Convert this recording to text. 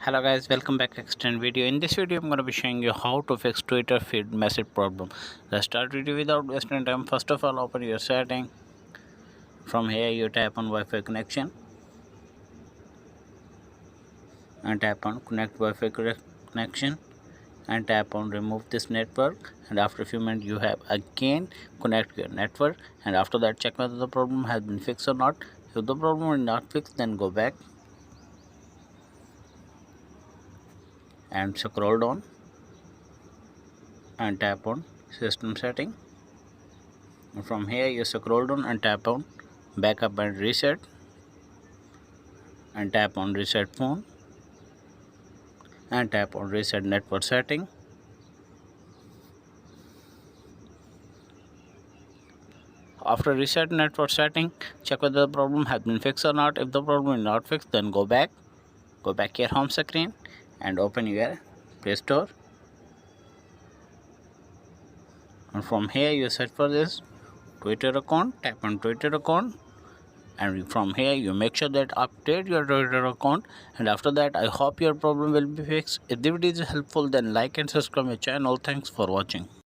Hello guys, welcome back to extended video. In this video I'm going to be showing you how to fix Twitter feed message problem. Let's start video without wasting time. First of all, open your setting. From here you tap on Wi-Fi connection and tap on connect Wi-Fi connection and tap on remove this network, and after a few minutes you have again connect your network, and after that check whether the problem has been fixed or not. If the problem is not fixed, then go back and scroll down and tap on system setting. From here you scroll down and tap on backup and reset and tap on reset phone and tap on reset network setting. After reset network setting, check whether the problem has been fixed or not. If the problem is not fixed, then go back your home screen and open your Play Store, and from here you search for this Twitter account. Tap on Twitter account, and from here you make sure that update your Twitter account, and after that I hope your problem will be fixed. If the video is helpful, then like and subscribe my channel. Thanks for watching.